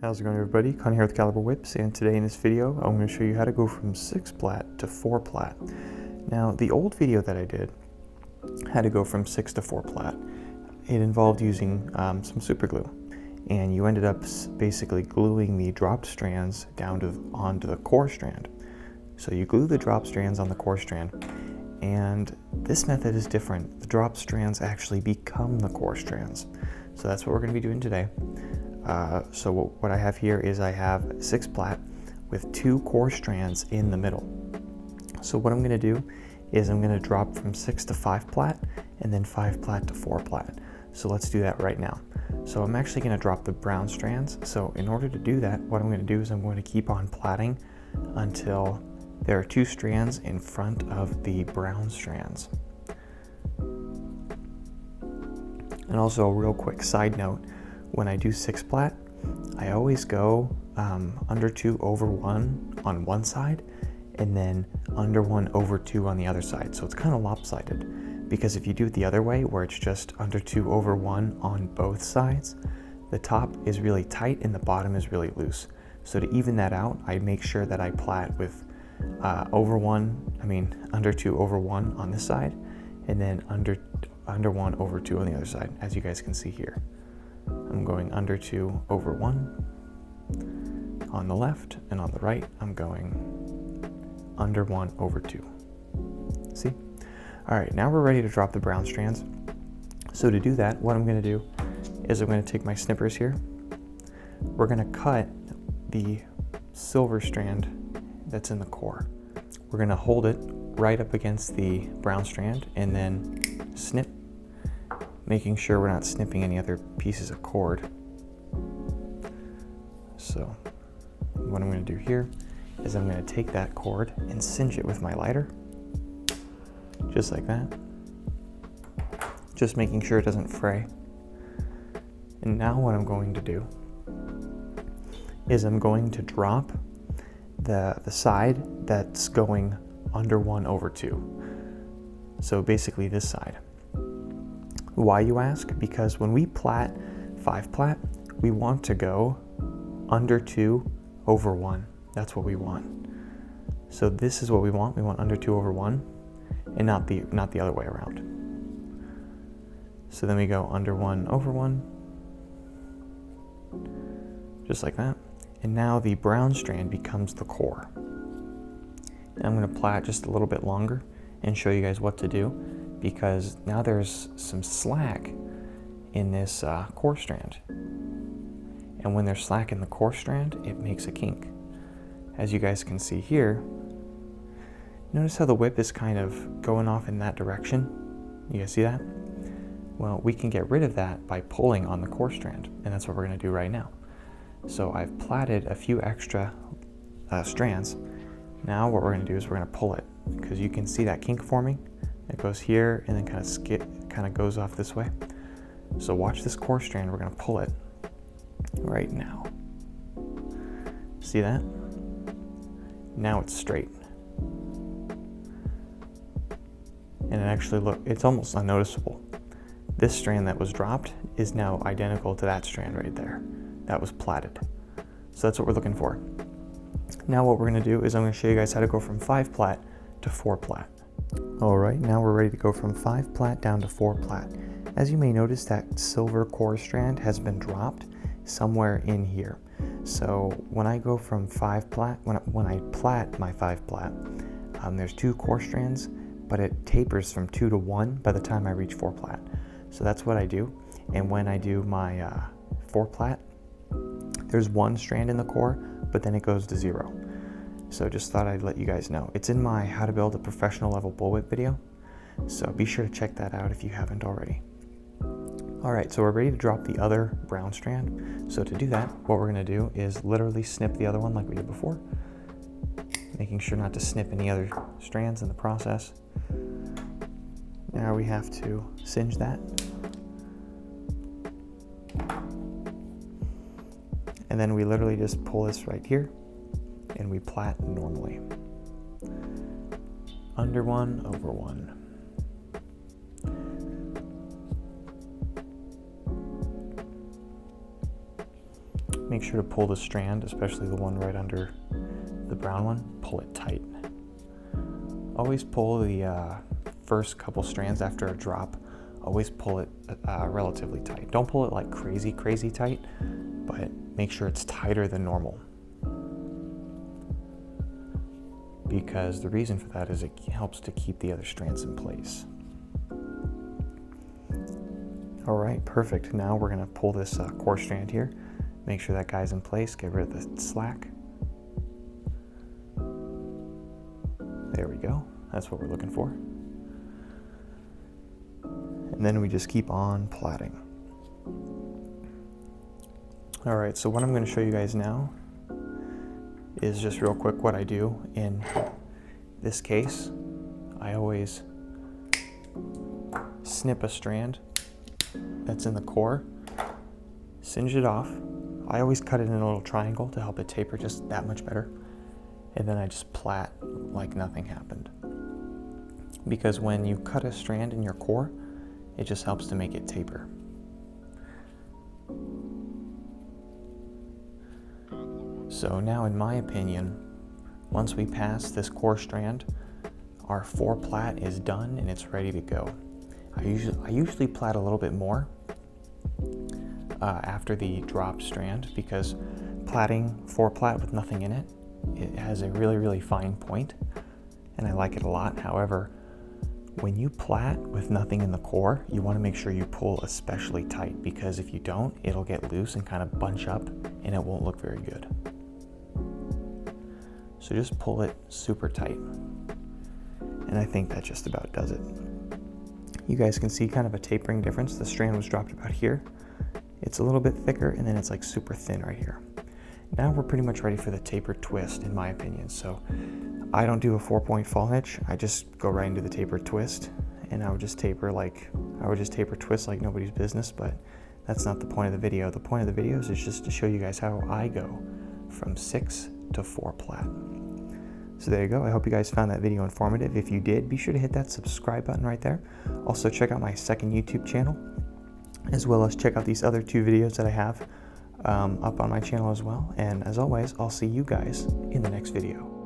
How's it going, everybody? Con here with Caliber Whips, and today in this video I'm going to show you how to go from 6 plat to 4 plat. Now, the old video that I did had to go from 6 to 4 plat. It involved using some super glue, and you ended up basically gluing the dropped strands down onto the core strand. So you glue the dropped strands on the core strand, and this method is different. The dropped strands actually become the core strands. So that's what we're going to be doing today. So what I have here is I have 6 plat with 2 core strands in the middle. So what I'm going to do is I'm going to drop from 6 to 5 plat and then 5 plat to 4 plat. So let's do that right now. So I'm actually going to drop the brown strands. So in order to do that, what I'm going to do is I'm going to keep on plaiting until there are 2 strands in front of the brown strands. And also a real quick side note, when I do 6 plat, I always go under 2 over 1 on one side and then under 1 over 2 on the other side. So it's kind of lopsided, because if you do it the other way, where it's just under 2 over 1 on both sides, the top is really tight and the bottom is really loose. So to even that out, I make sure that I plat with under 2 over 1 on this side and then under 1 over 2 on the other side, as you guys can see here. I'm going under 2 over 1 on the left, and on the right I'm going under 1 over 2. See? Alright, now we're ready to drop the brown strands. So to do that, what I'm going to do is I'm going to take my snippers here. We're going to cut the silver strand that's in the core. We're going to hold it right up against the brown strand and then snip, making sure we're not snipping any other pieces of cord. So what I'm going to do here is I'm going to take that cord and singe it with my lighter, just like that, just making sure it doesn't fray. And now what I'm going to do is I'm going to drop the side that's going under 1 over 2. So basically this side. Why, you ask? Because when we plat 5 plat, we want to go under 2 over 1. That's what we want. So this is what we want. We want under 2 over 1 and not the other way around. So then we go under 1 over 1, just like that. And now the brown strand becomes the core. And I'm going to plat just a little bit longer and show you guys what to do, because now there's some slack in this core strand. And when there's slack in the core strand, it makes a kink. As you guys can see here, notice how the whip is kind of going off in that direction? You guys see that? Well, we can get rid of that by pulling on the core strand, and that's what we're going to do right now. So I've plaited a few extra strands. Now what we're going to do is we're going to pull it, because you can see that kink forming. It goes here and then kind of goes off this way. So watch this core strand. We're going to pull it right now. See that? Now it's straight. And it actually it's almost unnoticeable. This strand that was dropped is now identical to that strand right there. That was plaited. So that's what we're looking for. Now what we're going to do is I'm going to show you guys how to go from 5 plat to 4 plat. Alright, now we're ready to go from 5 plat down to 4 plat. As you may notice, that silver core strand has been dropped somewhere in here. So when I go from 5 plat, when I plat my 5 plat, there's 2 core strands, but it tapers from 2 to 1 by the time I reach 4 plat. So that's what I do. And when I do my 4 plat, there's 1 strand in the core, but then it goes to 0. So just thought I'd let you guys know. It's in my how to build a professional level bullwhip video, so be sure to check that out if you haven't already. Alright, so we're ready to drop the other brown strand. So to do that, what we're going to do is literally snip the other one like we did before, making sure not to snip any other strands in the process. Now we have to singe that. And then we literally just pull this right here and we plat normally. Under 1 over 1. make sure to pull the strand, especially the one right under the brown one, pull it tight. Always pull the first couple strands after a drop, always pull it relatively tight. Don't pull it like crazy tight, but make sure it's tighter than normal. Because the reason for that is it helps to keep the other strands in place. All right, perfect. Now we're gonna pull this core strand here. Make sure that guy's in place, get rid of the slack. There we go, that's what we're looking for. And then we just keep on plaiting. All right, so what I'm gonna show you guys now is just real quick what I do in this case. I always snip a strand that's in the core, singe it off. I always cut it in a little triangle to help it taper just that much better. And then I just plait like nothing happened. Because when you cut a strand in your core, it just helps to make it taper. So now, in my opinion, once we pass this core strand, our 4 plait is done and it's ready to go. I usually plait a little bit more after the drop strand, because plaiting 4 plait with nothing in it, it has a really fine point, and I like it a lot. However, when you plait with nothing in the core, you want to make sure you pull especially tight, because if you don't, it'll get loose and kind of bunch up and it won't look very good. So just pull it super tight. And I think that just about does it. You guys can see kind of a tapering difference. The strand was dropped about here. It's a little bit thicker, and then it's like super thin right here. Now we're pretty much ready for the tapered twist, in my opinion. So I don't do a 4-point fall hitch. I just go right into the tapered twist, and I would just taper twist like nobody's business, but that's not the point of the video. The point of the videos is just to show you guys how I go from 6 to 4 plait. So there you go. I hope you guys found that video informative. If you did, be sure to hit that subscribe button right there. Also check out my second YouTube channel, as well as check out these other 2 videos that I have up on my channel as well. And as always, I'll see you guys in the next video.